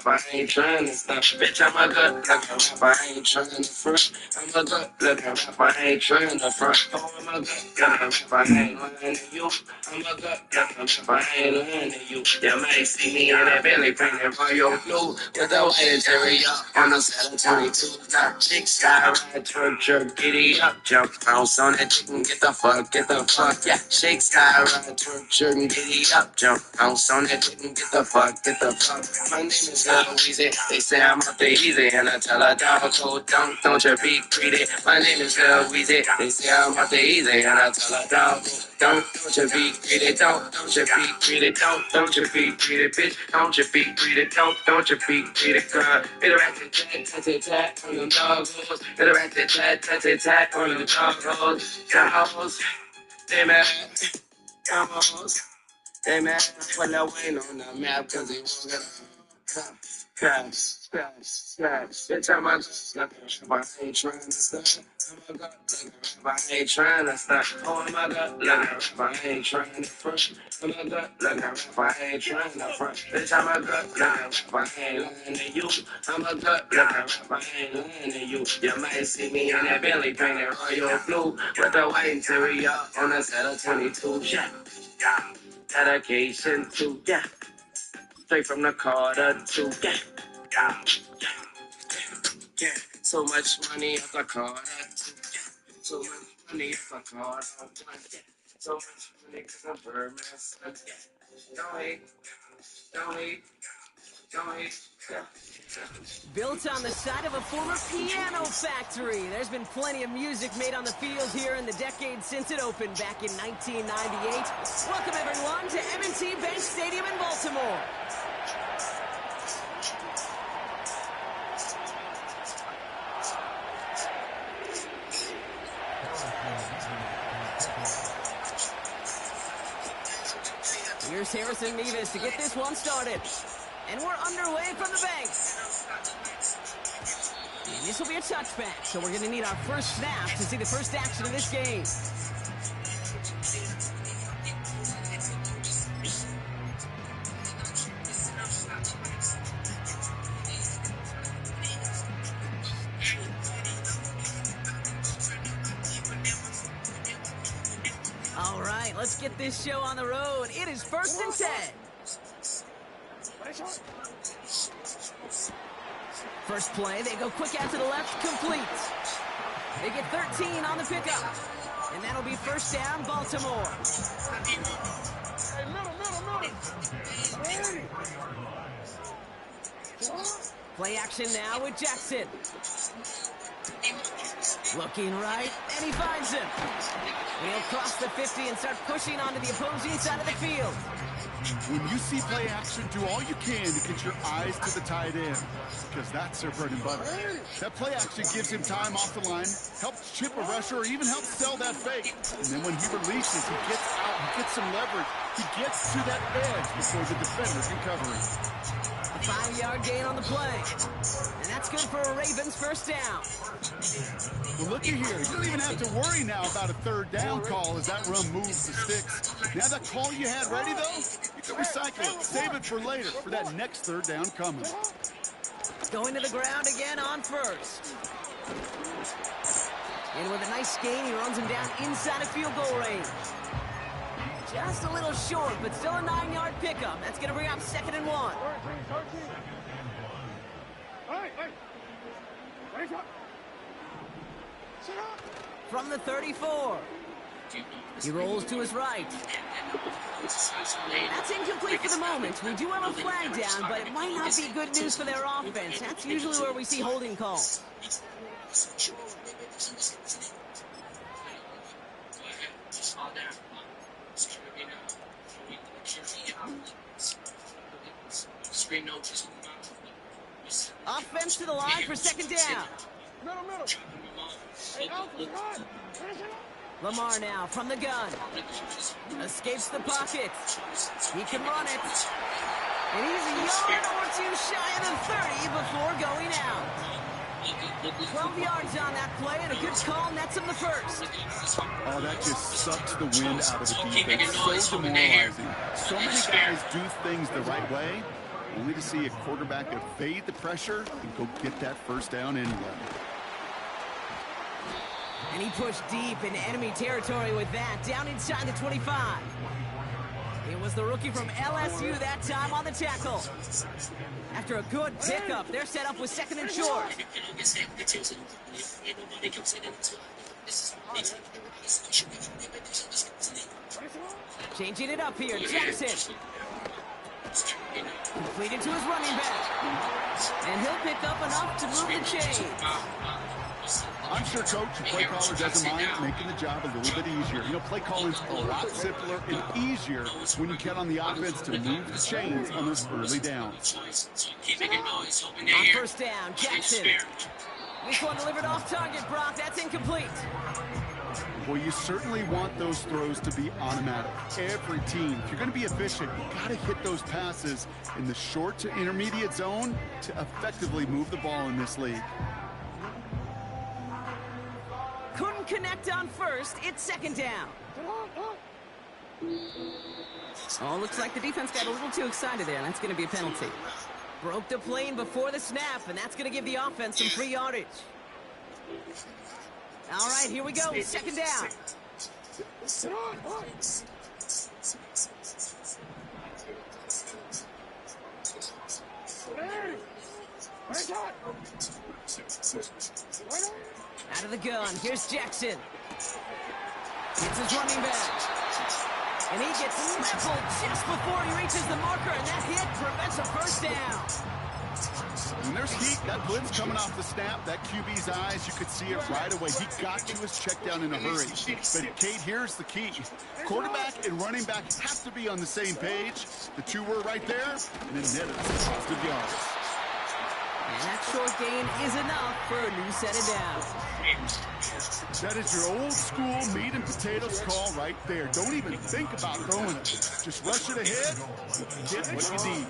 I ain't trying to stop, bitch. I'm a good looking rapper. I ain't trying to front. I'm a good looking rapper. I ain't trying to front. Oh, I'm a good looking rapper. I ain't lying to you. I'm a good looking rapper. I ain't lying to you. You might see me in that belly painted royal blue with the white interior on the set of 22. Now, chick sky ride, twerk, jerk, giddy up, jump, bounce on that chicken, get the fuck, yeah. Shake sky ride, twerk, jerk, giddy up, jump, bounce on that chicken, get the fuck. My name is Lil Weezy. They say I'm up the easy, and I tell a dog, go don't you be greedy. My name is Lil Weezy. They say I'm up the easy, and I tell a dog, don't you be greedy. Don't you be greedy. Don't you be greedy, bitch. Don't you be greedy. Don't you be greedy, girl. Hit a rat tat on them doggos. Hit a rat tat on them doggos. Doggos. They mad. Doggos. They mad. Put Lil Wayne on the map, cause he won't get crash. Bitch, I'm a good I ain't trying to stop. I'm a good I ain't trying to stop. Oh, I'm a good I ain't trying to front. I'm a good I ain't trying to front. Bitch, I'm a good I ain't lying to you. I'm a good I ain't lying to you. You might see me in that belly painted royal blue with the white interior on a set of 22. Yeah. Dedication to, yeah. Straight from the Carter to, yeah. Yeah, so much money at the Carter to, yeah. So much money at the Carter one, yeah. So much money cause I'm Birdman, son, yeah. Don't hate, yeah. Built on the side of a former piano factory, there's been plenty of music made on the field here in the decade since it opened back in 1998. Welcome everyone to M&T Bank Stadium in Baltimore. Here's Harrison Nevis to get this one started. And we're underway from the bank. And this will be a touchback, so we're going to need our first snap to see the first action of this game. All right, let's get this show on the road. It is 1st and 10. First play, they go quick out to the left, complete. They get 13 on the pickup. And that'll be first down, Baltimore. Play action now with Jackson. Looking right, and he finds him. And he'll cross the 50 and start pushing onto the opposing side of the field. When you see play action, do all you can to get your eyes to the tight end, because that's their bread and butter. That play action gives him time off the line, helps chip a rusher, or even helps sell that fake. And then when he releases, he gets out, he gets some leverage. He gets to that edge before the defender can cover him. A 5-yard gain on the play. And that's good for a Ravens first down. Well, looky here. You don't even have to worry now about a third down call as that run moves the sticks. Now that call you had ready, though, you can recycle it. Save it for later, for that next third down coming. Going to the ground again on first. And with a nice gain, he runs him down inside of field goal range. Just a little short, but still a 9-yard pickup. That's going to bring up 2nd and 1. From the 34. He rolls to his right. That's incomplete for the moment. We do have a flag down, but it might not be good news for their offense. That's usually where we see holding calls. Offense to the line for 2nd down. Lamar now from the gun. Escapes the pocket. He can run it. And he's a yard or two shy of the 30 before going out. 12 yards on that play, and a good call nets him the first. Oh, that just sucks the wind out of the defense. So demoralizing. So many guys do things the right way, only to see a quarterback evade the pressure and go get that first down anyway. And he pushed deep into enemy territory with that, down inside the 25. It was the rookie from LSU that time on the tackle. After a good pickup, they're set up with second and short. Changing it up here, Jackson. Completed to his running back. And he'll pick up enough to move the chain. I'm sure Coach and play caller doesn't mind making the job a little bit easier. You know, play calling's a lot simpler and easier when you count on the offense to move the chains on those early downs. On first down, Jackson. This one delivered off target, Brock. That's incomplete. Well, you certainly want those throws to be automatic. Every team, if you're going to be efficient, you got to hit those passes in the short to intermediate zone to effectively move the ball in this league. Couldn't connect on first. It's second down. Oh, looks like the defense got a little too excited there, and that's going to be a penalty. Broke the plane before the snap, and that's going to give the offense some free yardage. All right, here we go. Second down. Out of the gun, here's Jackson. It's his running back. And he gets leveled just before he reaches the marker, and that hit prevents a first down. When there's heat, that blitz coming off the snap, that QB's eyes, you could see it right away. He got to his check down in a hurry. But, Kate, here's the key. Quarterback and running back have to be on the same page. The two were right there, and it netted some positive yards. And that short gain is enough for a new set of downs. That is your old school meat and potatoes call right there. Don't even think about throwing it. Just rush it ahead and get what you need.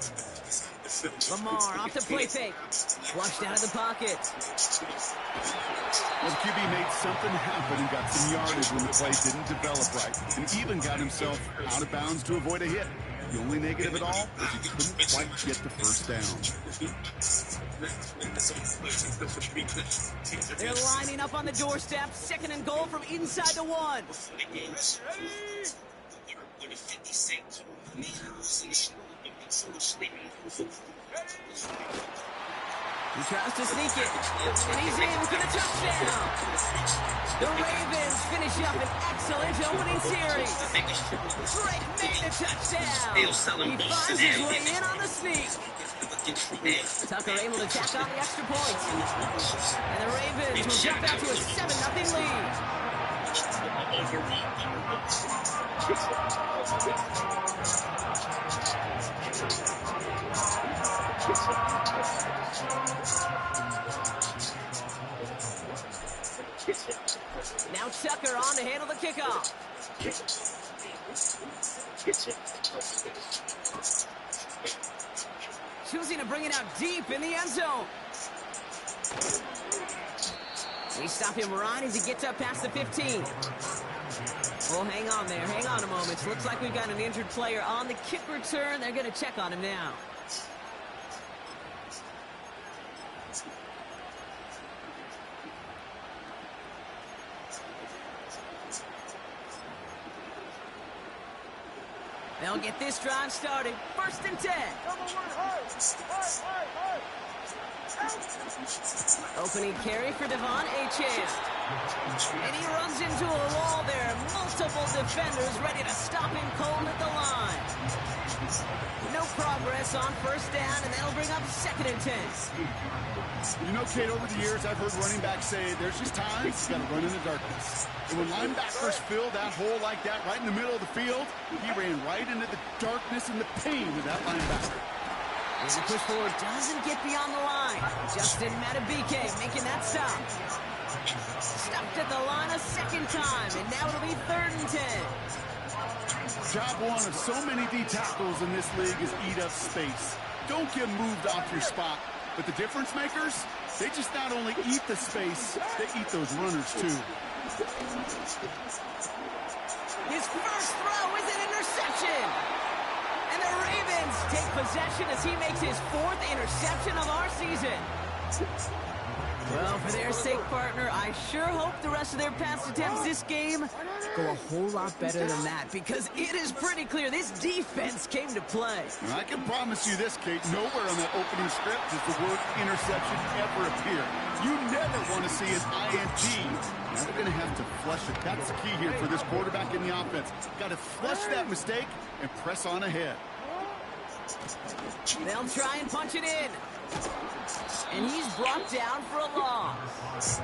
Lamar off the play fake. Flushed out of the pocket. Well, the QB made something happen and got some yardage when the play didn't develop right. And even got himself out of bounds to avoid a hit. The only negative at all is he couldn't quite get the first down. They're lining up on the doorstep. Second and goal from inside the one. He tries to sneak it, and he's in for the touchdown. The Ravens finish up an excellent opening series. Drake made the touchdown. He finds his way in on the sneak. Tucker able to tack on the extra points. And the Ravens will jump out to a 7-0 lead. Now Tucker on to handle the kickoff. Choosing to bring it out deep in the end zone. They stop him right as he gets up past the 15. Oh, hang on there. Hang on a moment. Looks like we've got an injured player on the kick return. They're going to check on him now. They'll get this drive started. First and 10. Opening carry for Devon Achane. And he runs into a wall there. Multiple defenders ready to stop him cold at the line. No progress on first down, and that'll bring up second and 10. You know, Kate, over the years, I've heard running backs say there's just times you got to run in the darkness. And when linebackers fill that hole like that right in the middle of the field, he ran right into the darkness and the pain of that linebacker. And the push forward doesn't get beyond the line. Justin Matabike making that stop. Stopped at the line a second time, and now it'll be third and 10. Job one of so many D tackles in this league is eat up space. Don't get moved off your spot. But the difference makers, They just not only eat the space, they eat those runners too. His first throw is an interception. And the Ravens take possession as he makes his 4th interception of our season. Well, for their sake, partner, I sure hope the rest of their pass attempts this game go a whole lot better than that, because it is pretty clear this defense came to play. And I can promise you this, Kate, nowhere on that opening script does the word interception ever appear. You never want to see an INT. Now they're going to have to flush it. That's the key here for this quarterback in the offense. Got to flush that mistake and press on ahead. They'll try and punch it in. And he's brought down for a loss.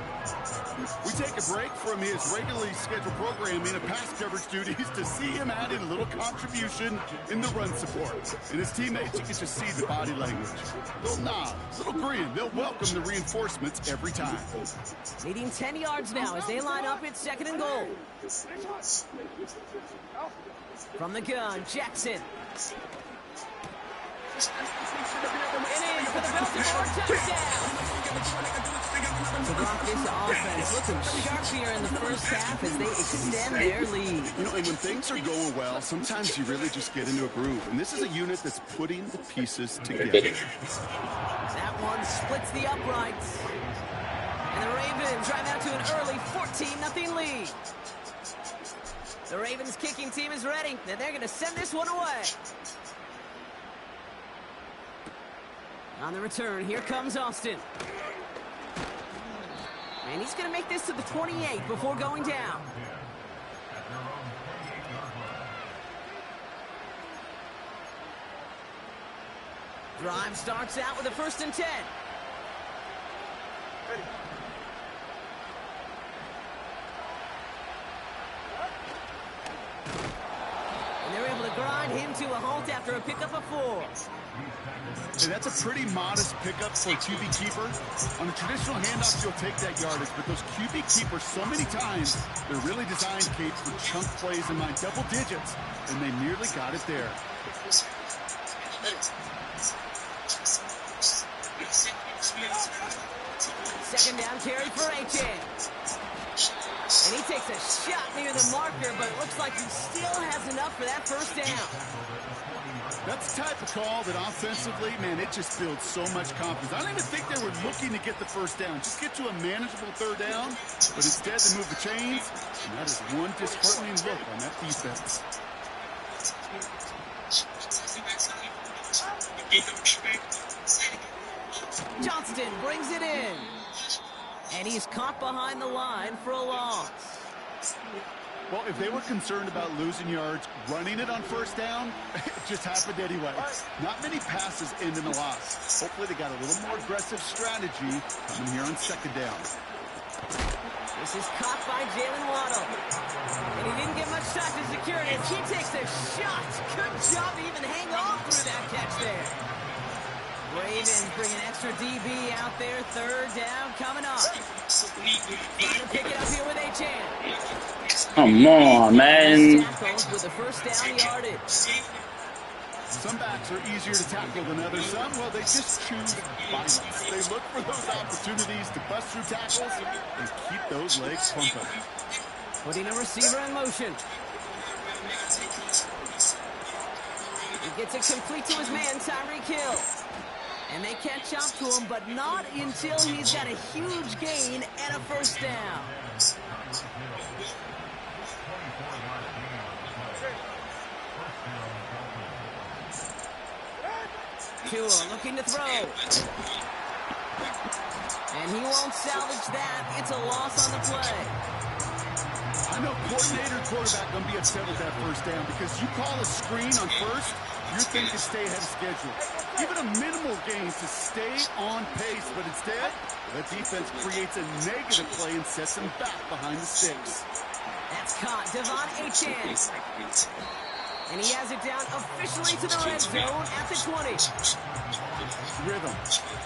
We take a break from his regularly scheduled programming and pass coverage duties to see him add in a little contribution in the run support. And his teammates, you can just see the body language. Little nod, little grin. They'll welcome the reinforcements every time. Leading 10 yards now as they line up at 2nd and goal. From the gun, Jackson. It is for the Baltimore touchdown. To block this offense, looking sharp here in the first half as they extend their lead. You know, and when things are going well, sometimes you really just get into a groove. And this is a unit that's putting the pieces together. That one splits the uprights. And the Ravens drive out to an early 14-0 lead. The Ravens kicking team is ready, and they're going to send this one away. On the return, here comes Austin. And he's going to make this to the 28 before going down. Drive starts out with a 1st and 10. And they're able to grind him to a halt after a pickup of 4. And that's a pretty modest pickup for a QB keeper. On a traditional handoff, you'll take that yardage, but those QB keepers, so many times, they're really designed, Kate, for chunk plays in my double digits, and they nearly got it there. 2nd down carry for Achane. And he takes a shot near the marker, but it looks like he still has enough for that 1st down. That's the type of call that offensively, man, it just builds so much confidence. I don't even think they were looking to get the 1st down. Just get to a manageable 3rd down, but instead they move the chains, and that is one disheartening look on that defense. Johnston brings it in. And he's caught behind the line for a loss. Well, if they were concerned about losing yards, running it on 1st down, it just happened anyway. Not many passes end in a loss. Hopefully they got a little more aggressive strategy coming here on 2nd down. This is caught by Jalen Waddle. And he didn't get much time to secure it as he takes a shot. Good job to even hang on through that catch there. Ravens bring an extra DB out there. 3rd down coming up. Trying to pick it up here with Achane. Come on, man. With the 1st down yardage. Some backs are easier to tackle than others. Some, well, they just choose violence. They look for those opportunities to bust through tackles and keep those legs pumping. Putting a receiver in motion. He gets it complete to his man, Tyreek Hill. And they catch up to him, but not until he's got a huge gain and a 1st down. Tua looking to throw. And he won't salvage that. It's a loss on the play. I know coordinator and quarterback going to be upset with that 1st down because you call a screen on 1st, you're thinking stay ahead of schedule. Even a minimal gain to stay on pace, but instead, the defense creates a negative play and sets them back behind the sticks. That's caught. Devon Achane. And he has it down officially to the red zone at the 20. Rhythm.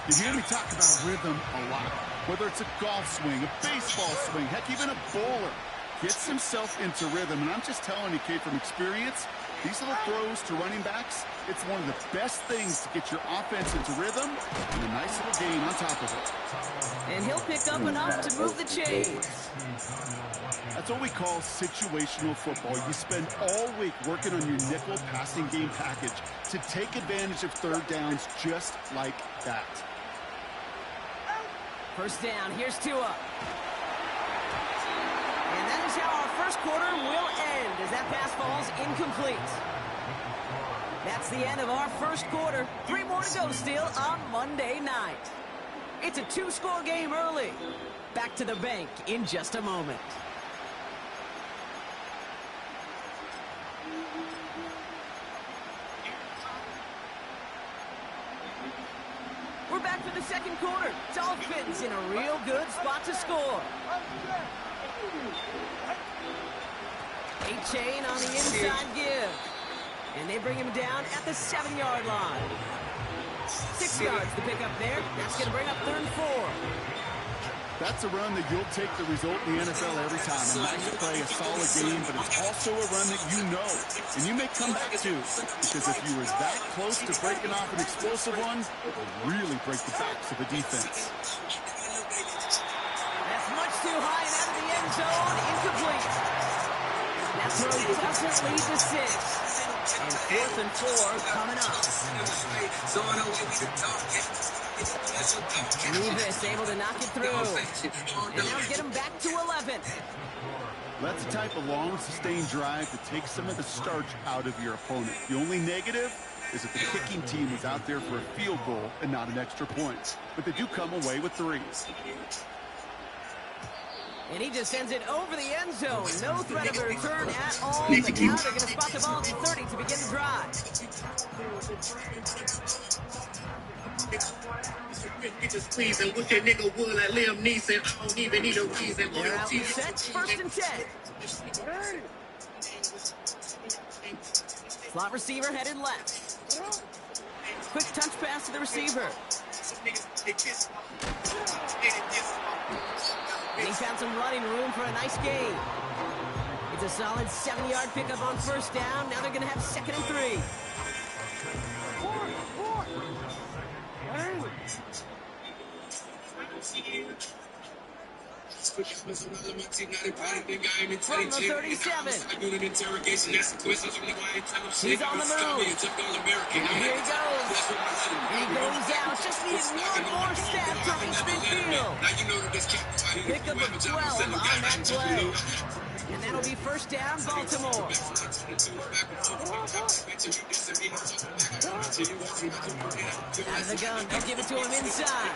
You hear me talk about rhythm a lot. Whether it's a golf swing, a baseball swing, heck, even a bowler gets himself into rhythm. And I'm just telling you, Kate, from experience, These little throws to running backs, it's one of the best things to get your offense into rhythm and a nice little gain on top of it. And he'll pick up enough to move the chains. That's what we call situational football. You spend all week working on your nickel passing game package to take advantage of third downs just like that. First down, here's Tua. And that is how our first quarter will end as that pass falls incomplete. That's the end of our first quarter. 3 more to go still on Monday night. It's a 2-score game early. Back to the bank in just a moment. We're back for the second quarter. Dolphins in a real good spot to score. A-chain on the inside give. And they bring him down at the 7-yard line. 6 yards to pick up there. That's going to bring up 3rd and 4. That's a run that you'll take the result in the NFL every time. A nice play, a solid game, but it's also a run that you know and you may come back to. Because if you were that close to breaking off an explosive one, it will really break the backs of the defense. That's much too high and out of the end zone. Incomplete. That throw doesn't lead to 6. And 4th and 4 coming up. Nevis able to knock it through. And now get him back to 11. That's the type of long, sustained drive that takes some of the starch out of your opponent. The only negative is that the kicking team is out there for a field goal and not an extra point. But they do come away with 3. And he just sends it over the end zone. No threat of a return at all. But now they're going to spot the ball at the 30 to begin the drive. They're out and set. 1st and 10. Slot receiver headed left. Quick touch pass to the receiver. And he found some running room for a nice gain. It's a solid 7-yard pickup on 1st down. Now they're going to have 2nd and 3. From the 37. He's on the move. And here he goes. He goes out. Just needs one more step to reach midfield. Pick up a 12 on that play. And that'll be 1st down, Baltimore. Out of the gun. They'll give it to him inside.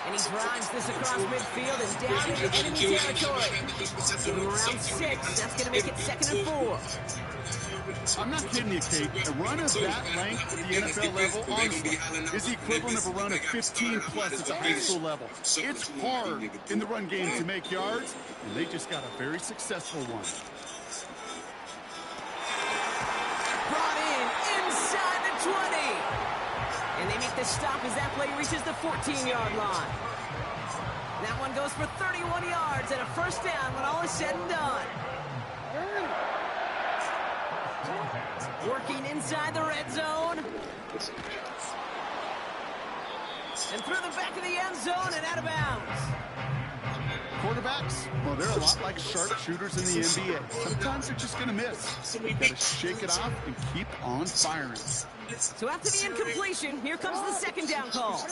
And he drives this across midfield and down into enemy territory. Around 6. That's going to make it 2nd and 4. I'm not kidding you, Kate. A run of that length at the NFL level, honestly, is the equivalent of a run of 15+ at the high school level. It's hard in the run game to make yards, and they just got a very successful one. Brought in inside the 20. And they make the stop as that play reaches the 14-yard line. That one goes for 31 yards and a 1st down when all is said and done. Working inside the red zone. And through the back of the end zone and out of bounds. Quarterbacks, well, they're a lot like sharpshooters in the NBA. Sometimes they're just going to miss. You've got to shake it off and keep on firing. So after the incompletion, here comes the 2nd down call.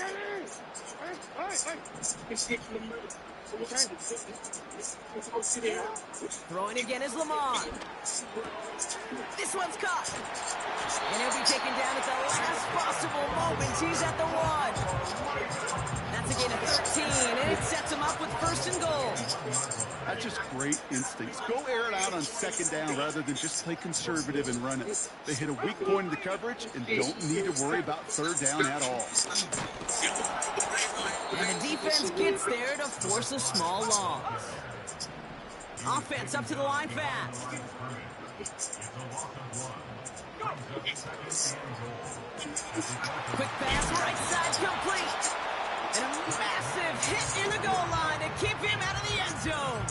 Throwing again is Lamar. This one's caught. And he'll be taken down at the last possible moment. He's at the 1. That's a gain of 13, and it sets him up with 1st and goal. That's just great instincts. Go air it out on 2nd down rather than just play conservative and run it. They hit a weak point in the coverage and don't need to worry about 3rd down at all. And the defense gets there to force a small loss. Offense up to the line fast. Quick pass, right side complete. And a massive hit in the goal line to keep him out of the end zone.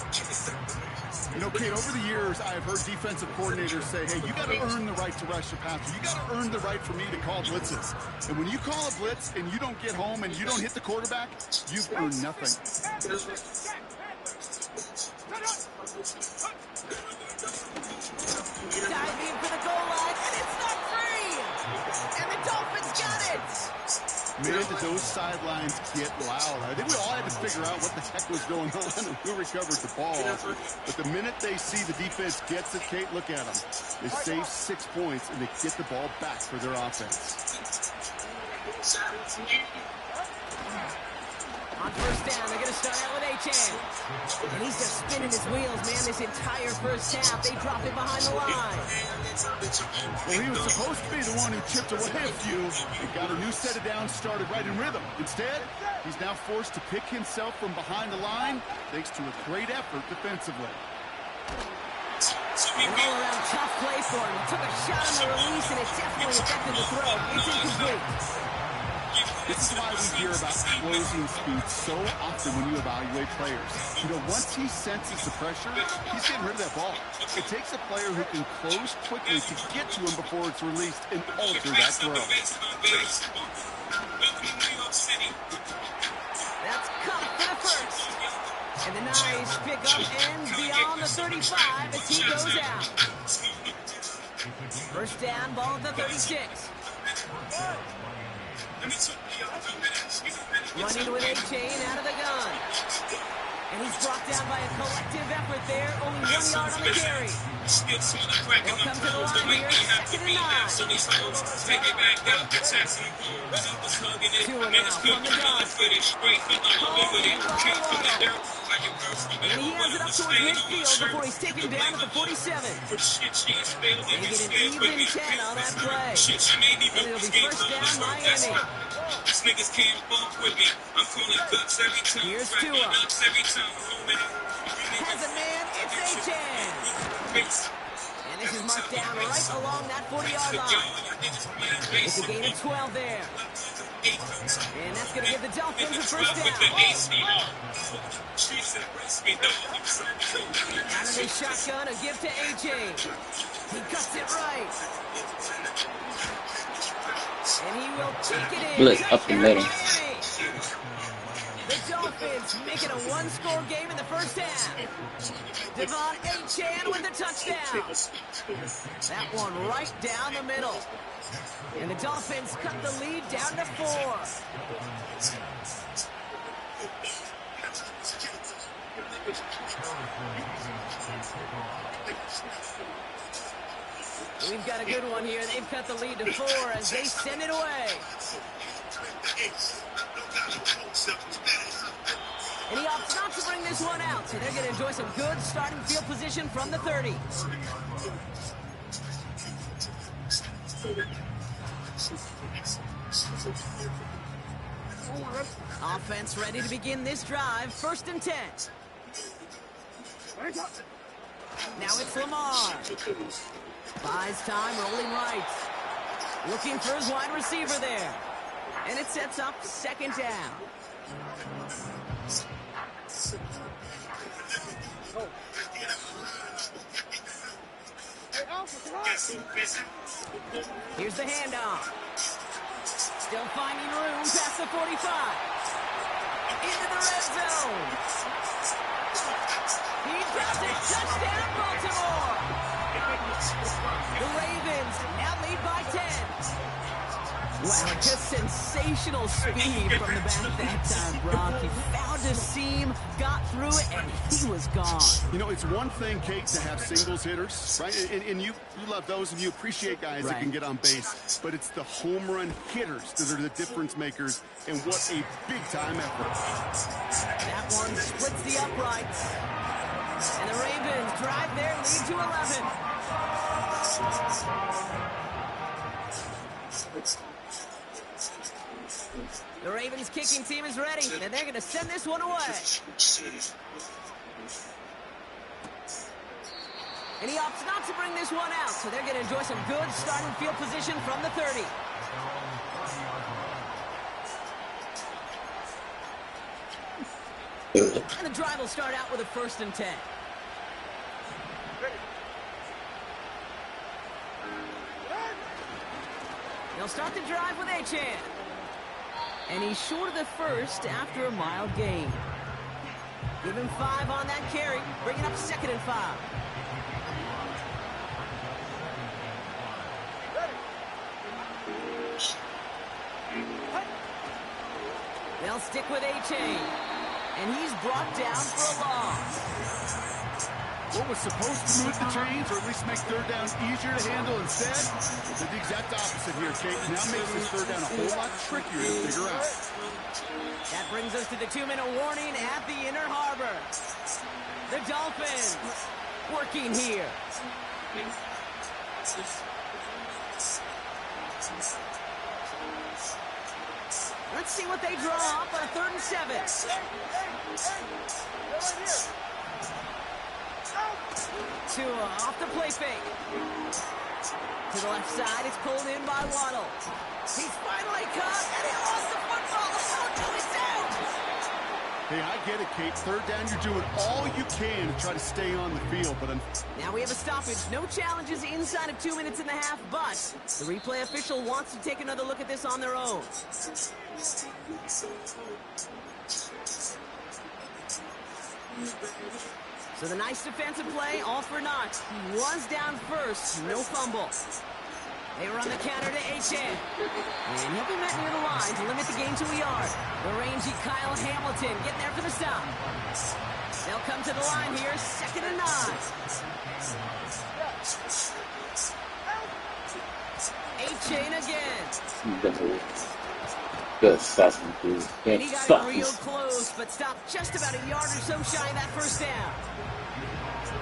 You know, Kate, over the years, I've heard defensive coordinators say, hey, you got to earn the right to rush your passer. You got to earn the right for me to call blitzes. And when you call a blitz and you don't get home and you don't hit the quarterback, you've earned nothing. Diving for the goal line, and it's not free! And the Dolphins got it! Man, did those sidelines get loud. I think we all had to figure out what the heck was going on and who recovered the ball. But the minute they see the defense gets it, Kate, look at them. They save 6 points, and they get the ball back for their offense. On first down, they're going to start out with Achane. And he's just spinning his wheels, man, this entire first half. They drop him behind the line. Well, he was supposed to be the one who chipped away a few and got a new set of downs started right in rhythm. Instead, he's now forced to pick himself from behind the line thanks to a great effort defensively. An all-around tough play for him. He took a shot on the release, and it definitely affected the throw. It's incomplete. This is why we hear about closing speed so often when you evaluate players. You know, once he senses the pressure, he's getting rid of that ball. It takes a player who can close quickly to get to him before it's released and alter that throw. That's Cup for the first. And the nice pickup ends beyond the 35 as he goes out. First down, ball at the 36. Running with Achane out of the gun. And he's brought down by a collective effort there. Only 1 yard on the carry. They'll come to the line here, 2nd and 9. Tua now from the gun. And he has it up towards midfield before he's taken down at the 47. They get an even 10 on that play. And it'll be first down, Miami. These niggas can't bump with me. I'm calling guts every time. Here's Tua. Has a man, it's Achane. And this is marked down right along that 40-yard line. It's a gain of 12 there. And that's going to give the Dolphins a first down. Out of the shotgun, a give to Achane. He cuts it right. And he will take it in. Blitz up the middle. The Dolphins make it a one-score game in the first half. Devon Achane with the touchdown. That one right down the middle. And the Dolphins cut the lead down to 4. We've got a good one here. They've cut the lead to 4 as they send it away. And he opts not to bring this one out, so they're going to enjoy some good starting field position from the 30. Offense ready to begin this drive. 1st and 10. Now it's Lamar. Buys time, rolling right. Looking for his wide receiver there. And it sets up 2nd down. Here's the handoff. Still finding room past the 45. Into the red zone. He does it. Touchdown, Baltimore. The Ravens now lead by 10. Wow, just sensational speed from the back that time, Brock. He found a seam, got through it, and he was gone. You know, it's one thing, Kate, to have singles hitters, right? And you love those, and you appreciate guys that can get on base. But it's the home run hitters that are the difference makers, and what a big-time effort. That one splits the uprights. And the Ravens drive their lead to 11. The Ravens kicking team is ready, and they're going to send this one away. And he opts not to bring this one out, so they're going to enjoy some good starting field position from the 30. And the drive will start out with a 1st and 10. They'll start the drive with Achan. And he's short of the first after a mild gain. Give him 5 on that carry, bringing up 2nd and 5. They'll stick with Achan. And he's brought down for a loss. What was supposed to move the chains, or at least make 3rd down easier to handle instead, did the exact opposite here, Kate. Now makes this 3rd down a whole lot trickier to figure out. That brings us to the 2-minute warning at the inner harbor. The Dolphins working here. Let's see what they draw up on a 3rd and 7. Tua off the play fake. To the left side, it's pulled in by Waddle. He's finally caught, and he lost the football. Oh, no, it's out! Hey, I get it, Kate. 3rd down, you're doing all you can to try to stay on the field, but now we have a stoppage. No challenges inside of 2 minutes and a half, but the replay official wants to take another look at this on their own. So the nice defensive play, all for naught. He was down first, no fumble. They run the counter to Achan. And he'll be met near the line to limit the gain to a yard. The rangy Kyle Hamilton getting there for the stop. They'll come to the line here, 2nd and 9. Achan again. Good assessment, dude. And he got it real close, but stopped just about a yard or so shy of that 1st down.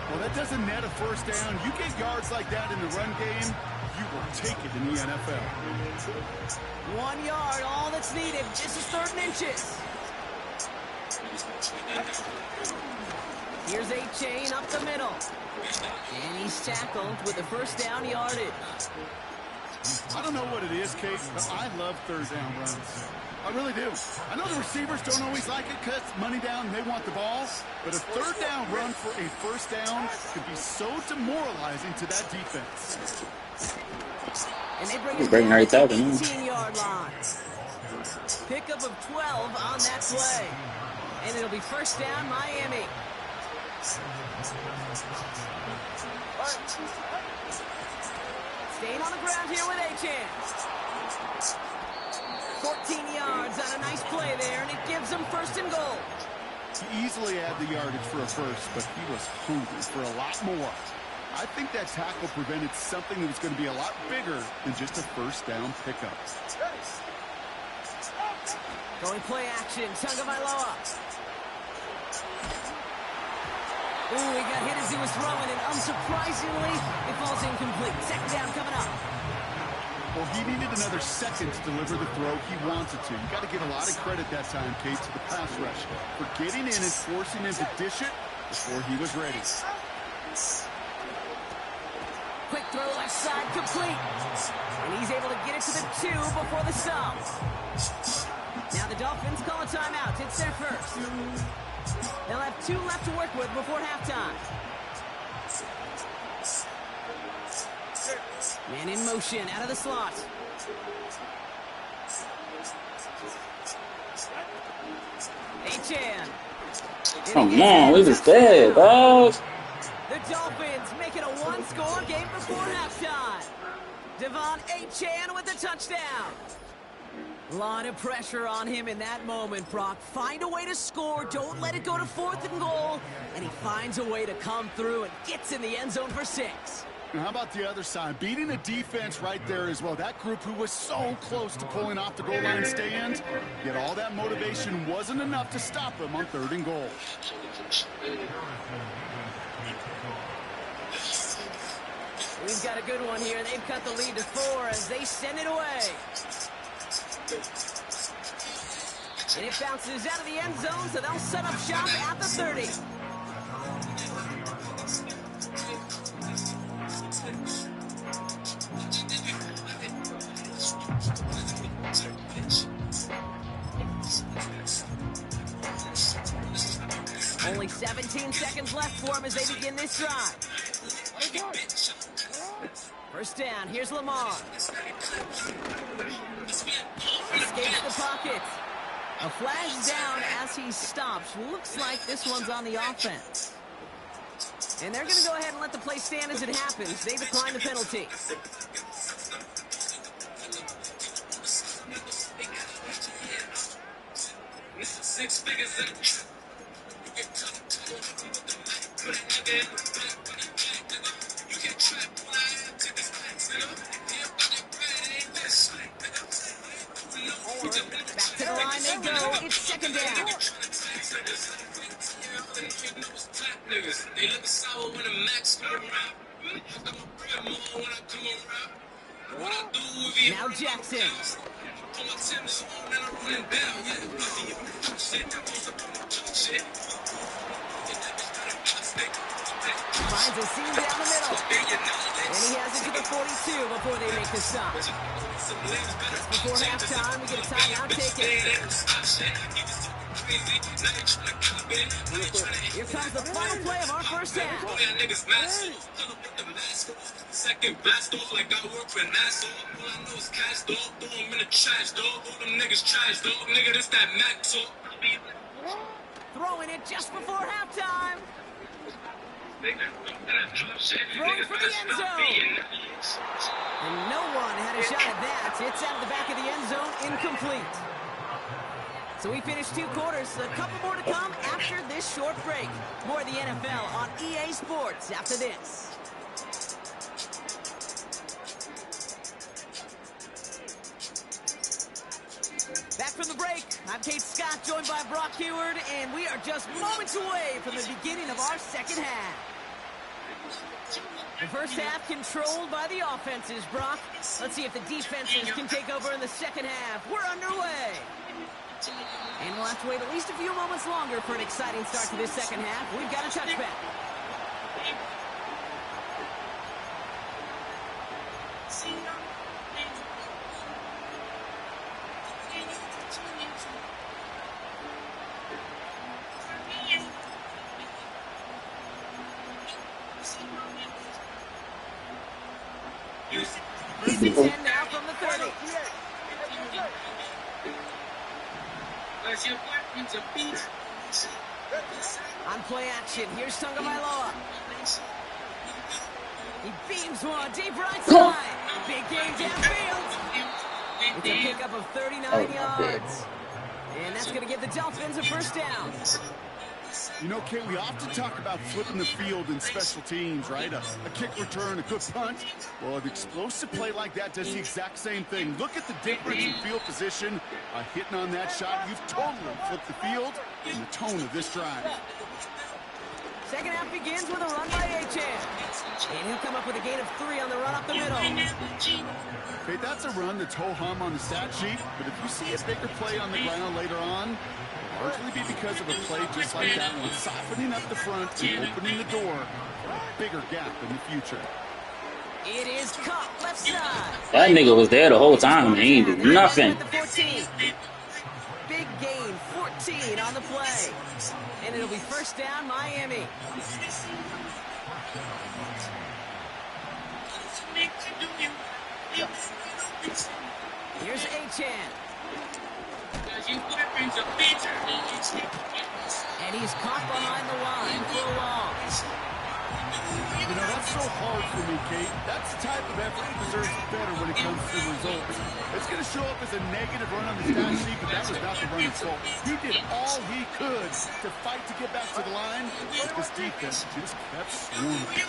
Well, that doesn't net a 1st down. You get yards like that in the run game, you will take it in the NFL. 1 yard, all that's needed. This is 3rd and inches. Here's Achan up the middle. And he's tackled with the 1st down yardage. I don't know what it is, Kate, but I love 3rd down runs. I really do. I know the receivers don't always like it because money down and they want the ball, but a 3rd down run for a 1st down could be so demoralizing to that defense. And they bring right down to the 18-yard line. Pickup of 12 on that play. And it'll be 1st down, Miami. Staying on the ground here with Achan. 14 yards on a nice play there, and it gives them 1st and goal. He easily had the yardage for a 1st, but he was hungry for a lot more. I think that tackle prevented something that was going to be a lot bigger than just a 1st down pickup. Going play action, Tagovailoa. Ooh, he got hit as he was throwing, and unsurprisingly, it falls incomplete. 2nd down coming up. Well, he needed another second to deliver the throw he wanted to. You got to give a lot of credit that time, Kate, to the pass rush for getting in and forcing him to dish it before he was ready. Quick throw left side, complete. And he's able to get it to the 2 before the stop. Now the Dolphins call a timeout. It's their 1st. They'll have 2 left to work with before halftime. Man in motion, out of the slot. Achan. Come on, we just dead, dog. The Dolphins make it a 1-score game before halftime. Devon Achan with the touchdown. A lot of pressure on him in that moment, Brock. Find a way to score. Don't let it go to 4th and goal. And he finds a way to come through and gets in the end zone for 6. Now, how about the other side? Beating a defense right there as well. That group who was so close to pulling off the goal line stand, yet all that motivation wasn't enough to stop them on 3rd and goal. We've got a good one here. They've cut the lead to 4 as they send it away. And it bounces out of the end zone, so they'll set up shop at the 30. Only 17 seconds left for him as they begin this drive. First down, here's Lamar. Escapes the pocket. A flash down as he stops. Looks like this one's on the offense. And they're going to go ahead and let the play stand as it happens. They decline the penalty. Back to the line they go. It's second down. Now Jackson. Finds a seam down the middle. And he has it to the 42 before they make the stop. Just before halftime, we get a timeout taken. Here comes the final play of our first half. Second blast off like I work for NASA. All I know is cash dog. Throw them in the trash dog. All them niggas trash dog. Nigga, this that Mac talk. Throwing it just before halftime. Throwing for the end zone. And no one had a shot at that. It's out of the back of the end zone, incomplete. So we finished 2 quarters. A couple more to come after this short break. More of the NFL on EA Sports after this. Back from the break, I'm Kate Scott, joined by Brock Heward, and we are just moments away from the beginning of our second half. The first half controlled by the offenses, Brock. Let's see if the defenses can take over in the second half. We're underway. And we'll have to wait at least a few moments longer for an exciting start to this second half. We've got a touchback. First and 10 now from the 30. On play action, here's Tagovailoa. He beams one deep right side. Big game downfield. It's a pickup of 39 yards. And that's going to give the Dolphins a first down. You know, Kate, we often talk about flipping the field in special teams, right? A kick return, a good punt. Well, an explosive play like that does the exact same thing. Look at the difference in field position. Hitting on that shot, you've totally flipped the field and the tone of this drive. Second half begins with a run by Achane. And he'll come up with a gain of 3 on the run up the middle. Okay, that's a run that's ho-hum on the stat sheet, but if you see a bigger play on the ground later on, it'll largely be because of a play just like that one, softening up the front and opening the door for a bigger gap in the future. It is caught left side. That nigga was there the whole time. He ain't do nothing. Big gain, 14 on the play. And it'll be first down, Miami. Here's Achane. And he's caught behind the line for a loss. You know, that's so hard for me, Kate. That's the type of effort that deserves better when it comes to results. It's going to show up as a negative run on the stat sheet, but that was not the runner's fault. He did all he could to fight to get back to the line, but this defense just kept swarming.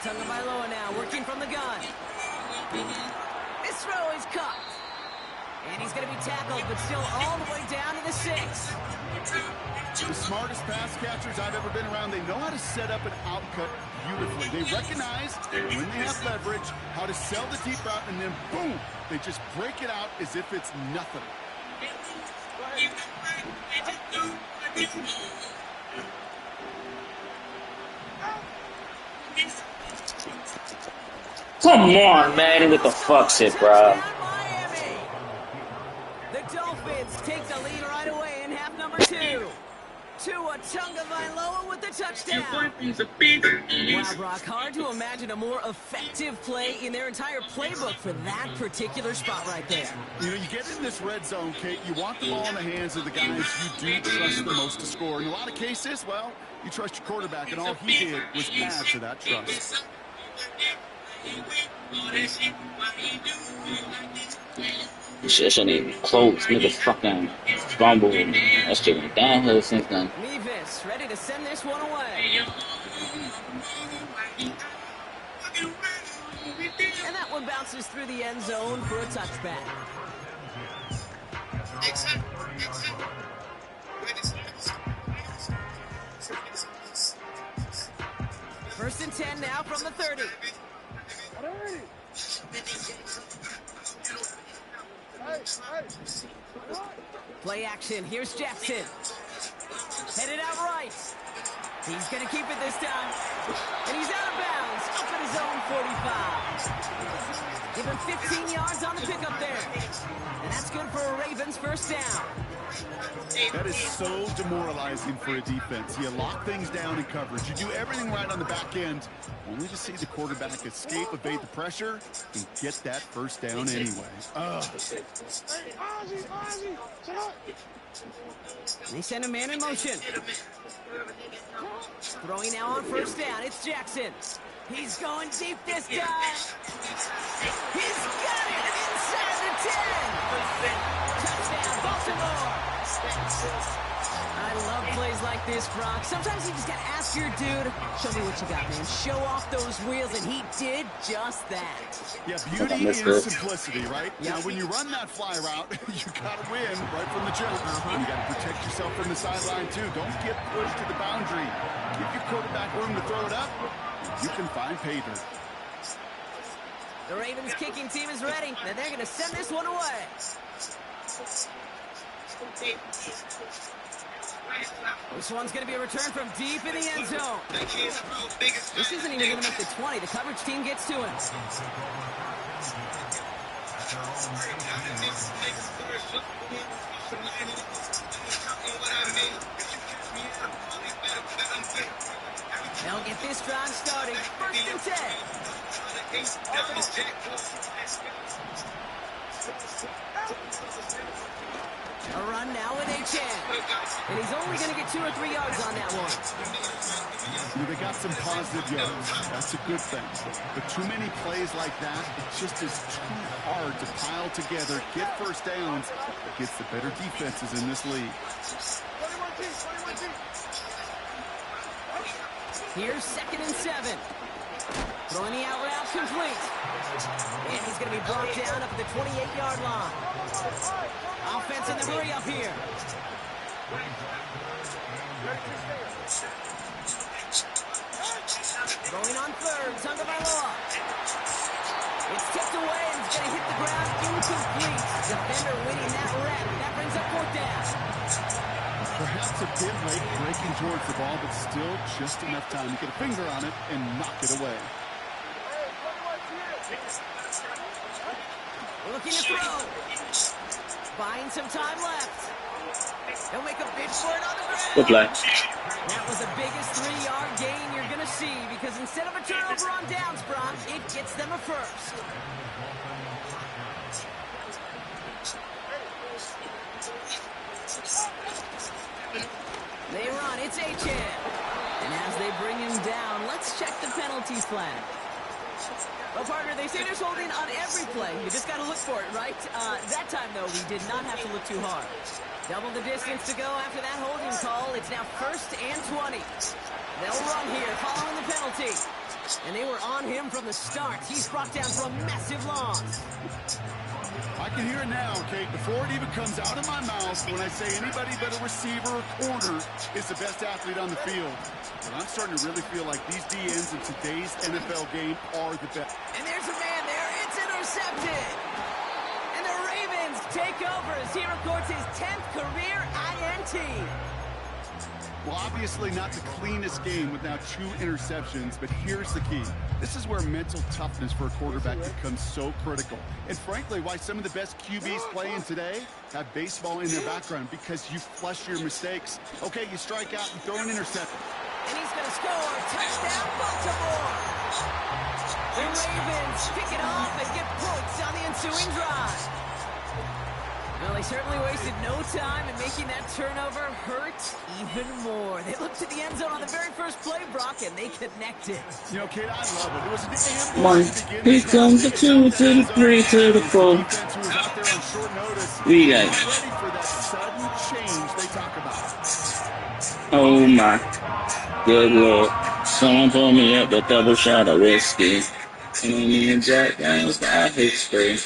Tagovailoa now working from the gun. This throw is caught. And he's going to be tackled, but still all the way down to the 6. The smartest pass catchers I've ever been around, they know how to set up an outcut beautifully. They recognize when they have leverage, how to sell the deep route, and then boom, they just break it out as if it's nothing. Come on, man. What the fuck shit, bro? The Dolphins take the lead right away in half number 2. touchdown. Wow, Brock, hard to imagine a more effective play in their entire playbook for that particular spot right there. You know, you get in this red zone, Kate, you want the ball in the hands of the guys you do trust the most to score. In a lot of cases, well, you trust your quarterback, and all he did was add to that trust. Shit shouldn't even close. Nigga fucking fumble. That shit went downhill since then. Mevis ready to send this one away. And that one bounces through the end zone for a touchback. First and 10 now from the 30. Play action. Here's Jackson. Headed out right. He's going to keep it this time. And he's out of bounds. Up at his own 45. Give him 15 yards on the pickup there. And that's good for a Ravens first down. That is so demoralizing for a defense. You lock things down in coverage. You do everything right on the back end, only to see the quarterback escape, evade the pressure, and get that first down anyway. They send a man in motion. Throwing now on first down. It's Jackson. He's going deep this time. He's got it inside the 10. Touchdown, Baltimore. I love plays like this, Brock. Sometimes you just got to ask your dude, show me what you got, man. Show off those wheels, and he did just that. Yeah, beauty is simplicity, right? Yep. Now, when you run that fly route, you got to win right from the jump. You got to protect yourself from the sideline, too. Don't get pushed to the boundary. Give your quarterback room to throw it up. You can find pay dirt. The Ravens kicking team is ready, and they're going to send this one away. This one's going to be a return from deep in the end zone. This isn't even going to make the 20. The coverage team gets to him. They'll get this drive started. First and 10. A run now with H.N. And he's only going to get 2 or 3 yards on that one. They got some positive yards. That's a good thing. But too many plays like that, it just is too hard to pile together, get first downs against the better defenses in this league. Here's 2nd and 7. Throwing the out route complete. And he's going to be brought down up at the 28-yard line. Offense in the hurry up here. Throwing on 3rd, Tagovailoa. It's tipped away and it's going to hit the ground incomplete. Defender winning that rep. That brings up 4th down. Perhaps a bit late breaking towards the ball, but still just enough time to get a finger on it and knock it away. Looking to throw. Buying some time left. He'll make a bid for it on the ground. Good play. That was the biggest 3-yard gain you're going to see because instead of a turnover on downs, Brock, it gets them a first. They run. It's H.N. And as they bring him down, let's check the penalties flag. Well, partner, they say there's holding on every play. You just got to look for it, right? That time, though, we did not have to look too hard. Double the distance to go after that holding call. It's now 1st and 20. They'll run here following the penalty. And they were on him from the start. He's brought down for a massive loss. I can hear it now, Kate, before it even comes out of my mouth when I say anybody but a receiver or corner is the best athlete on the field. But I'm starting to really feel like these DNs in today's NFL game are the best. And there's a man there. It's intercepted. And the Ravens take over as he records his 10th career INT. Well, obviously not the cleanest game without 2 interceptions, but here's the key. This is where mental toughness for a quarterback becomes so critical. And frankly, why some of the best QBs playing today have baseball in their background, because you flush your mistakes. Okay, you strike out and throw an interception. And he's going to score. Touchdown, Baltimore. The Ravens kick it off and get points on the ensuing drive. Well, they certainly wasted no time in making that turnover hurt even more. They looked to the end zone on the very first play, Brock, and they connected. You know, kid, I love it. It was an One. Here comes the 2 to the 3 to the 4. defense who was out there on short notice. We got Ready for that sudden change they talk about. oh my good lord. Someone pulled me up a double shot of whiskey. And me and Jack Daniels got hit spray.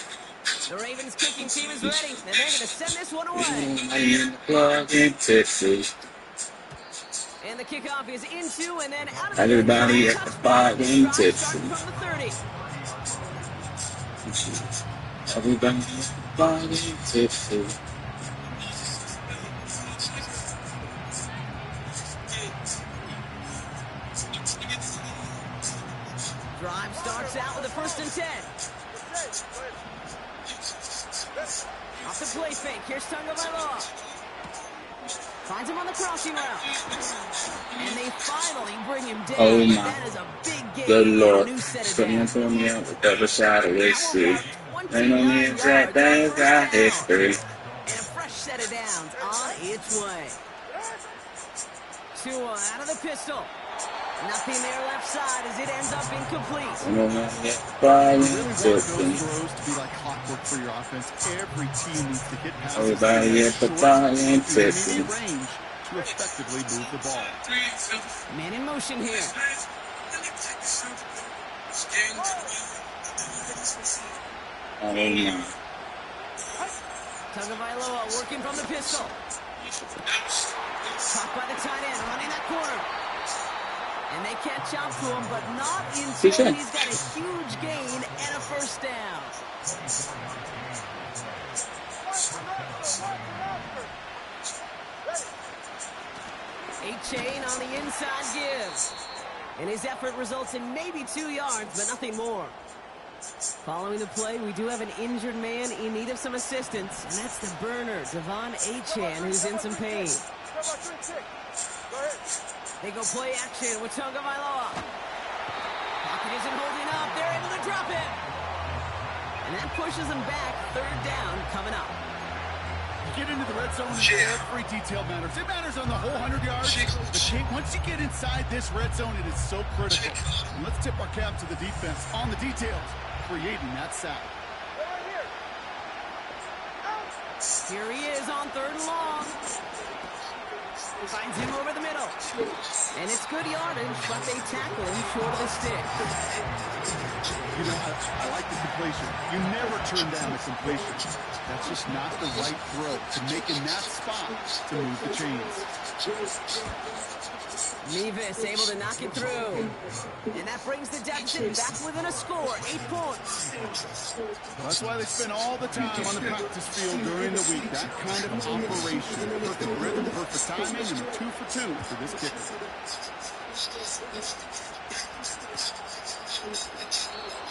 The Ravens kicking team is ready, and they're going to send this one away. I'm in the plug in Texas. And the kickoff is into and then out of the Everybody at the plug in Texas. from the 30. Everybody at the plug in Texas. Drive starts out with a 1st and 10. Off the play fake. Here's Tagovailoa. Finds him on the crossing route. And they finally bring him down. Oh my that is a big game. good lord. A new set of Someone downs. pulled me up a double shot of whiskey. And me and Jack Daniels got hit spray. And a fresh set of downs on its way. Tua out of the pistol. Nothing there left side as it ends up incomplete. Really want those throws to be like clockwork for your offense. Every team needs to hit passes Everybody at the plug in Texas. range to effectively move the ball. Man in motion here. Oh my. Tagovailoa working from the pistol. Caught by the tight end, running that corner. And they catch up to him, but not until he's got a huge gain and a 1st down. A-Chain on the inside give. And his effort results in maybe 2 yards, but nothing more. Following the play, we do have an injured man in need of some assistance, and that's the burner, Devon Achane, who's in some pain. They go play action with Tagovailoa. Pocket isn't holding up. They're able to drop it. And that pushes them back. 3rd down coming up. You get into the red zone, every detail matters. It matters on the whole 100 yards. But once you get inside this red zone, it is so critical. And let's tip our cap to the defense on the details, creating that sack. Here he is on 3rd and long. Finds him over the middle. And it's good yardage, but they tackle him short of the stick. You know, I like the completion. You never turn down a completion. That's just not the right throw to make in that spot to move the chains. Nevis able to knock it through. And that brings the deficit back within a score, 8 points. Well, that's why they spend all the time on the practice field during the week. That kind of operation. Perfect rhythm, perfect timing, and a 2 for 2 for this kicker.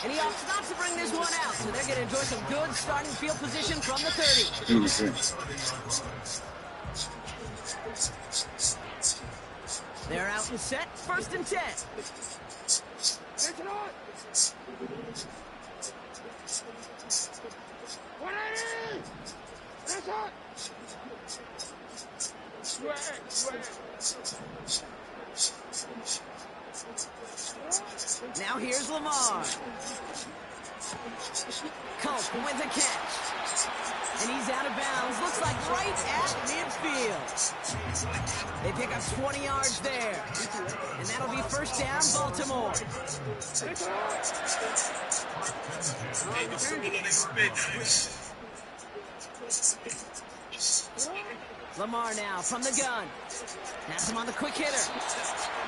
And he opts not to bring this one out, so they're going to enjoy some good starting field position from the 30. They're out and set, 1st and 10. Now here's Lamar. Culp with a catch. And he's out of bounds. Looks like right at midfield. They pick up 20 yards there. And that'll be 1st down, Baltimore. Lamar now from the gun. Has him on the quick hitter.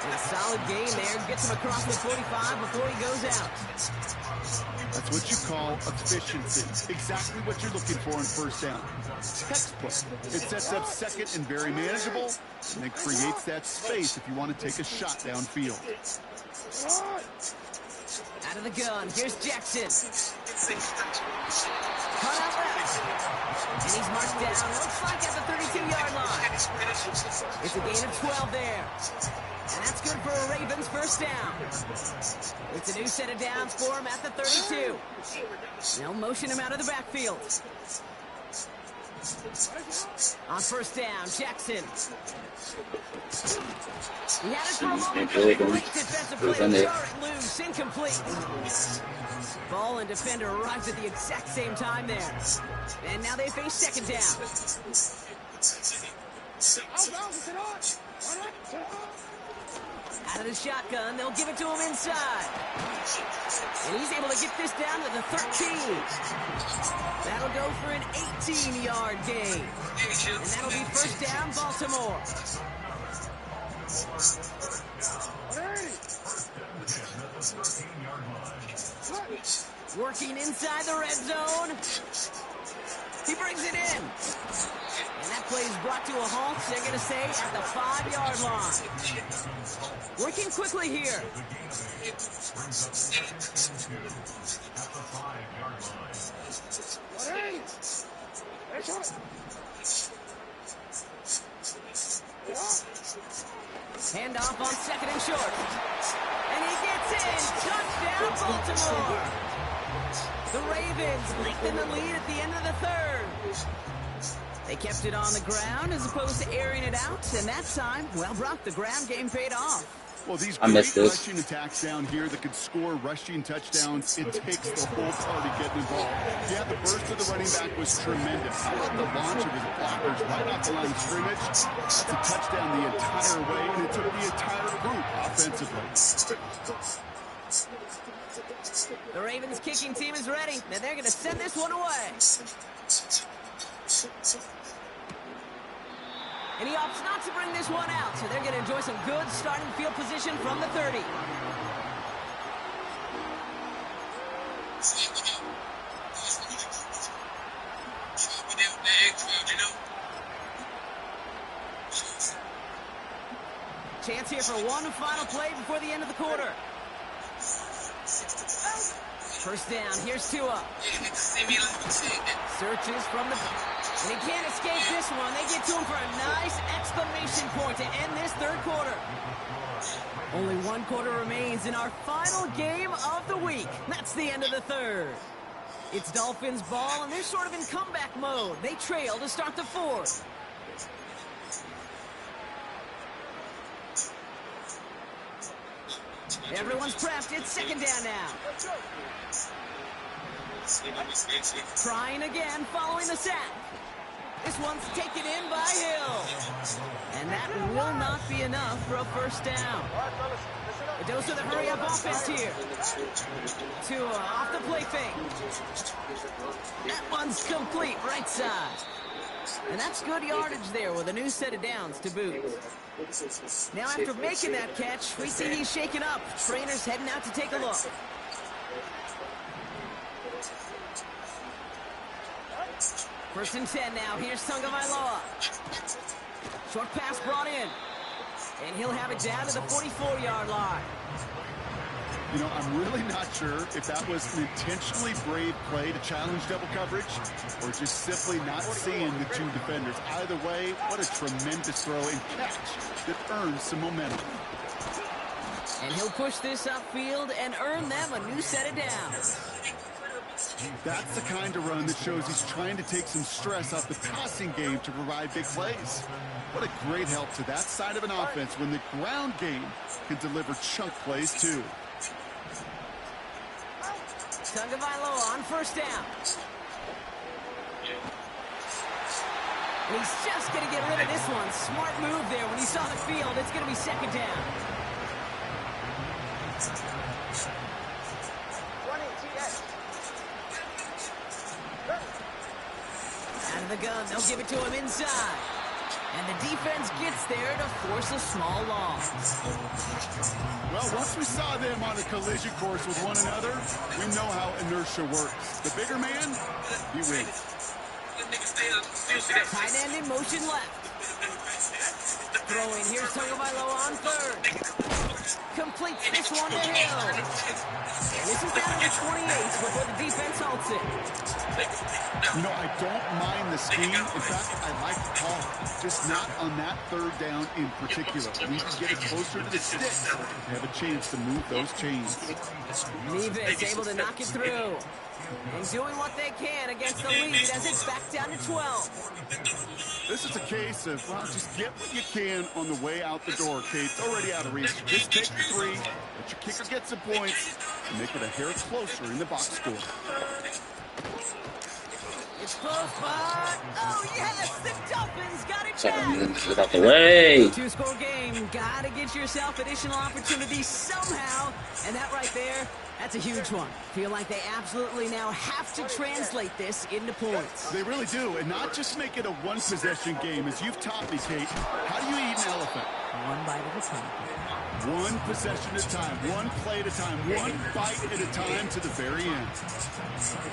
And a solid gain there. Gets him across the 45 before he goes out. That's what you call efficiency. Exactly what you're looking for in 1st down. Textbook. It sets up 2nd and very manageable, and it creates that space if you want to take a shot downfield. Out of the gun. Here's Jackson. Cut out left. And he's marked down, looks like at the 32-yard line. It's a gain of 12 there. And that's good for a Ravens first down. It's a new set of downs for him at the 32. They'll motion him out of the backfield. On first down, Jackson. He had it for a moment. Great defensive play to jar it loose. Incomplete. Ball and defender arrived at the exact same time there. And now they face second down. Out of the shotgun, they'll give it to him inside. And he's able to get this down to the 13. That'll go for an 18-yard gain. And that'll be first down, Baltimore. Working inside the red zone. He brings it in. And that play is brought to a halt, they're going to say, at the 5-yard line. Working quickly here. Handoff on second and short. And he gets in. Touchdown, Baltimore. The Ravens lengthen the lead at the end of the third. They kept it on the ground as opposed to airing it out. And that time, well, Brock, the ground game paid off. Well, these great rushing attacks down here that could score rushing touchdowns, it takes the whole party getting involved. Yeah, the burst of the running back was tremendous. How about the launch of his blockers right off the line of scrimmage? That's a touchdown the entire way, and it took the entire group offensively. The Ravens kicking team is ready, and they're going to send this one away. And he opts not to bring this one out, so they're going to enjoy some good starting field position from the 30. Chance here for one final play before the end of the quarter. First down, here's Tua. Searches from the... And he can't escape this one. They get to him for a nice exclamation point to end this third quarter. Only one quarter remains in our final game of the week. That's the end of the third. It's Dolphins ball, and they're sort of in comeback mode. They trail to start the fourth. Everyone's prepped. It's second down now. Trying again following the sack. This one's taken in by Hill. And that will not be enough for a first down. A dose of the hurry-up offense here. Tua off the play fake. That one's complete, right side. And that's good yardage there with a new set of downs to boot. Now after making that catch, we see he's shaken up. Trainer's heading out to take a look. First and 10 now. Here's Tagovailoa. Short pass brought in. And he'll have it down to the 44-yard line. You know, I'm really not sure if that was an intentionally brave play to challenge double coverage or just simply not seeing the two defenders. Either way, what a tremendous throw and catch that earns some momentum. And he'll push this upfield and earn them a new set of downs. That's the kind of run that shows he's trying to take some stress off the passing game to provide big plays. What a great help to that side of an offense when the ground game can deliver chunk plays too. Tagovailoa on first down. And he's just going to get rid of this one. Smart move there when he saw the field. It's going to be second down. Out of the gun, they'll give it to him inside. And the defense gets there to force a small loss. Well, once we saw them on a collision course with one another, we know how inertia works. The bigger man, he wins. Tight end in motion left. Throwing, here's Tagovailoa on third. Completes this one to Hill. This is down to the 28 before the defense halts it. You know, I don't mind the scheme. In fact, I like the call. Just not on that third down in particular. We need to get it closer to the sticks to have a chance to move those chains. Nevis able to knock it through. And doing what they can against the lead as it's back down to 12. This is a case of, well, just get what you can on the way out the door, Kate. It's already out of reach. Just take the 3, let your kicker get some points, and make it a hair closer in the box score. It's close, but oh yes, the Dolphins got it back. Get out the way. 2-score game. Gotta get yourself additional opportunities somehow, and that right there, that's a huge one. Feel like they absolutely now have to translate this into points. They really do, and not just make it a one-possession game. As you've taught me, Kate, how do you eat an elephant? One bite at a time. One possession at a time, one play at a time, one bite at a time to the very end.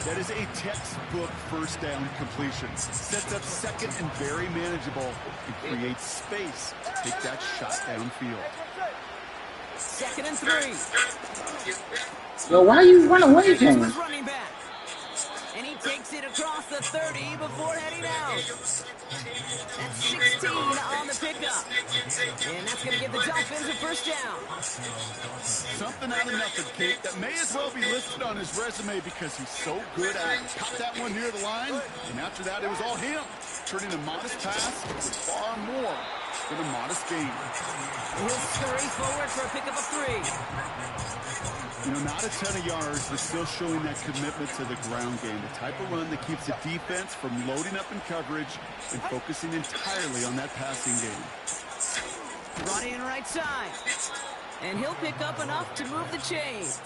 That is a textbook first down completion. Sets up second and very manageable and creates space to take that shot downfield. 2nd and 3. Yo, why you run away from him? Running back. And he takes it across the 30 before heading out. That's 16 on the pickup. And that's going to give the Dolphins a first down. Something out of nothing, Kate, that may as well be listed on his resume because he's so good at it. Caught that one near the line, and after that, it was all him. Turning a modest pass into far more than a modest gain. He'll scurry forward for a pickup of 3. You know, not a ton of yards, but still showing that commitment to the ground game. The type of run that keeps the defense from loading up in coverage and focusing entirely on that passing game. Brought in right side. And he'll pick up enough to move the chains.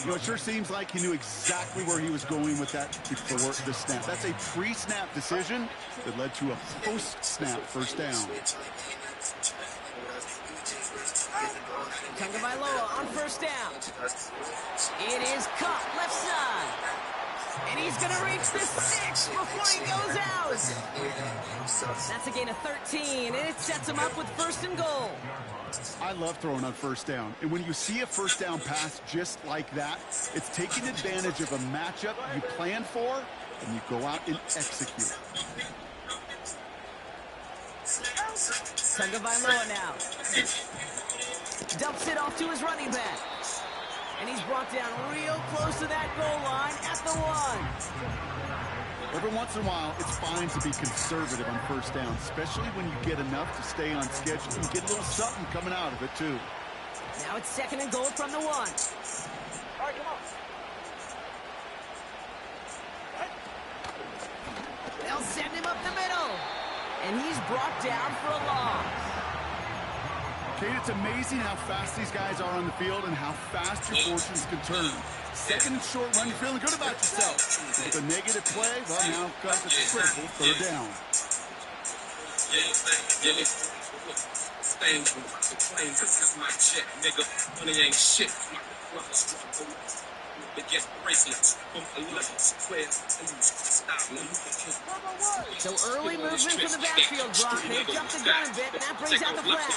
You know, it sure seems like he knew exactly where he was going with that before the snap. That's a pre-snap decision that led to a post-snap first down. Tagovailoa on first down. It is caught left side. And he's going to reach the 6 before he goes out. That's a gain of 13, and it sets him up with 1st and goal. I love throwing on first down. And when you see a first down pass just like that, it's taking advantage of a matchup you plan for, and you go out and execute. Tagovailoa now. Dumps it off to his running back. And he's brought down real close to that goal line at the 1. Every once in a while, it's fine to be conservative on first down, especially when you get enough to stay on schedule and get a little something coming out of it, too. Now it's 2nd and goal from the 1. All right, come on. They'll send him up the middle. And he's brought down for a loss. Kate, it's amazing how fast these guys are on the field and how fast your fortunes can turn. 2nd and short run, you're feeling good about yourself. With a negative play, well, now comes a critical 3rd down. So early movement from the backfield, Brock. They jumped the gun a bit, and that brings out the flag.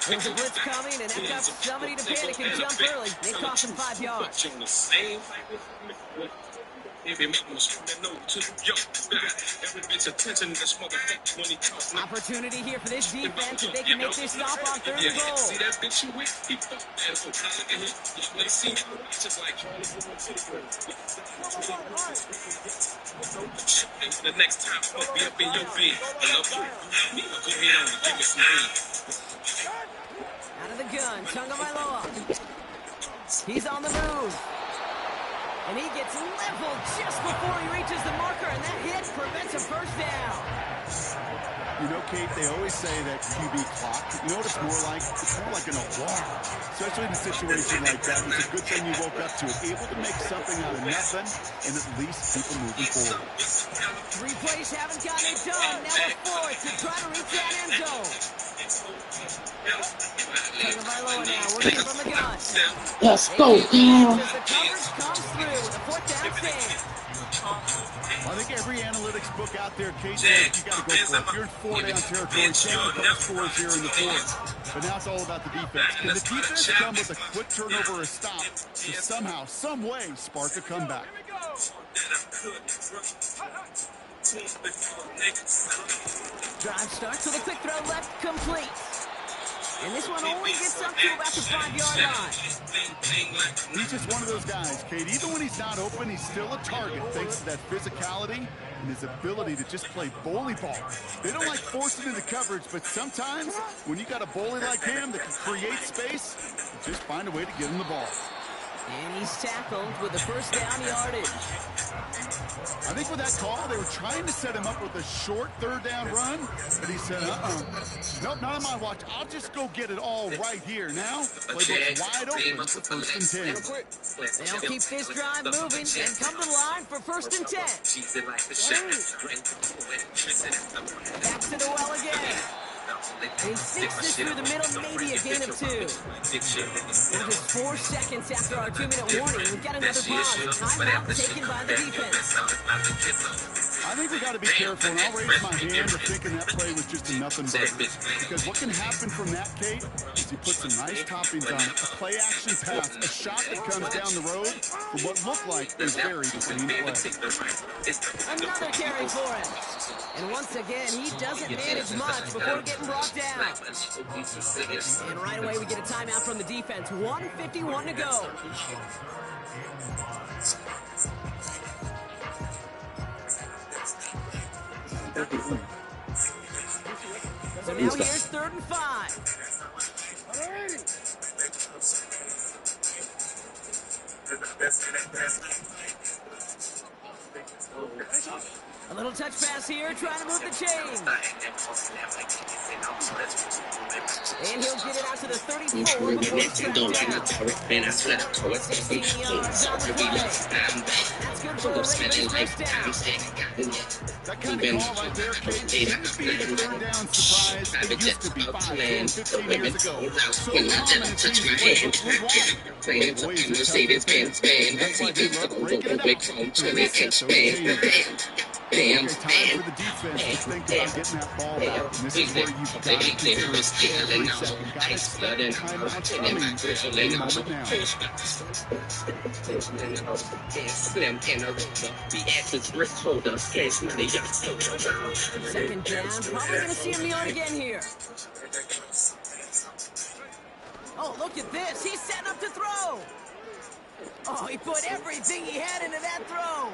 There's a blitz coming, and that got somebody to panic and jump early. They cost him 5 yards. Opportunity here for this defense if they can make this stop on 3rd and goal. The next time I'll be up in your bed. I love you. Go ahead on and give me some bread. Out of the gun, Tagovailoa. He's on the move. And he gets leveled just before he reaches the marker, and that hit prevents a first down. You know, Kate, they always say that QB clock. You know what it's more like? It's more like an alarm. Especially in a situation like that. It's a good thing you woke up to it. Able to make something out of nothing and at least keep them moving forward. 3 plays haven't gotten it done. Now a 4th to try to reach that end zone. Tagovailoa now working from the gun. Let's go, As the coverage comes through with a 4th down stand. I think every analytics book out there, Kate, says you got to go for it. If you're in 4-down territory, take a couple scores here in the 4th. But now it's all about the defense. Can the defense come with a quick turnover or a stop to somehow, some way, spark a comeback? Drive starts with a quick throw left, complete. And this one only gets up to about the 5-yard line. He's just one of those guys, Kate. Even when he's not open, he's still a target thanks to that physicality and his ability to just play bully ball. They don't like forcing into coverage, but sometimes when you got a bully like him that can create space, just find a way to get him the ball. And he's tackled with the first down yardage. I think with that call, they were trying to set him up with a short third down run, but he said, nope, not on my watch. I'll just go get it all right here. Now, playbook's wide open for 1st and 10. They'll keep this drive moving and come to the line for 1st and 10. Back to the well again. He sinks this through the middle, maybe a gain of 2. Now just 4 seconds after our 2-minute warning, we've got another pause. Timeout taken by the defense. I think we got to be careful, and I'll raise my hand to thinking that play was just a nothing burger. Because what can happen from that, Kate, is he puts some nice toppings on it. A play-action pass, a shot that comes down the road for what looked like a very clean play. Another carry for him. And once again, he doesn't manage much before getting brought down. And right away, we get a timeout from the defense. 1:51 to go. So now here's 3rd and 5. A little touch pass here, trying to move the chains. And he'll get it out to the 34 before he's tracked down. 16 yards on the play. That's good for the Ravens first down. That kind of call right there, Kate, shouldn't be the third down surprise. It used to be 5, 10, 15 years ago. So common in teams' playbooks would walk. Boys, it's tough to think. That's why they love breaking it up. To reset those chains. Okay, time for the defense to think about getting that ball out. And this is where you've got to consider every second. Got to expect timeouts coming any moment now. 2nd down, probably going to see him kneel again here. Oh, look at this. He's setting up to throw. Oh, he put everything he had into that throw.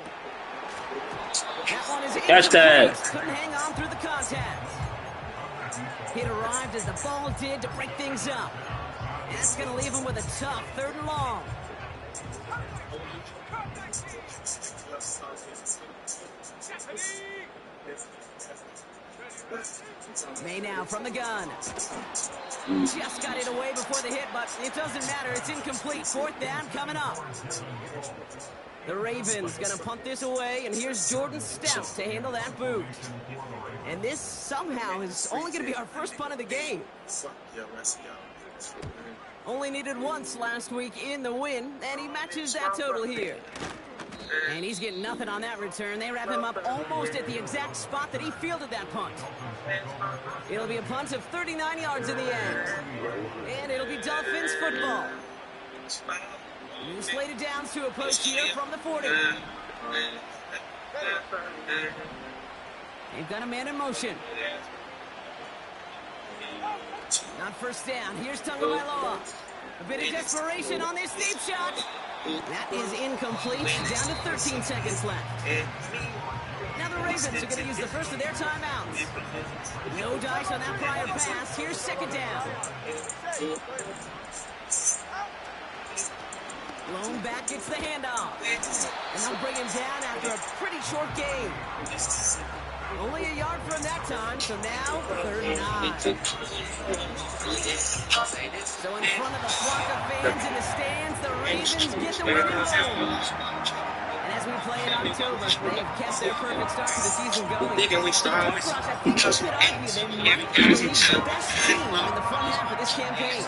That one is Catch that. Couldn't hang on through the contact. It arrived as the ball did to break things up. That's going to leave him with a tough 3rd and long. May now from the gun. Just got it away before the hit, but it doesn't matter. It's incomplete. 4th down coming up. The Ravens going to punt this away, and here's Jordan Stout to handle that boot. And this somehow is only going to be our first punt of the game. Only needed once last week in the win, and he matches that total here. And he's getting nothing on that return. They wrap him up almost at the exact spot that he fielded that punt. It'll be a punt of 39 yards in the end. And it'll be Dolphins football. New slated downs to approach here from the 40. They've got a man in motion. Not first down. Here's Tagovailoa. A bit of desperation on this deep shot. That is incomplete. Down to 13 seconds left. Now the Ravens are going to use the first of their timeouts. No dice on that prior pass. Here's 2nd down. Lone back gets the handoff. And they'll bring him down after a pretty short game. Only a yard from that time, so now 3rd and 9. So in front of the flock of fans in the stands, the Ravens get the win at home. And as we play in October, they have kept their perfect start to the season going. I think you could argue they might be the best team in the front half of this campaign.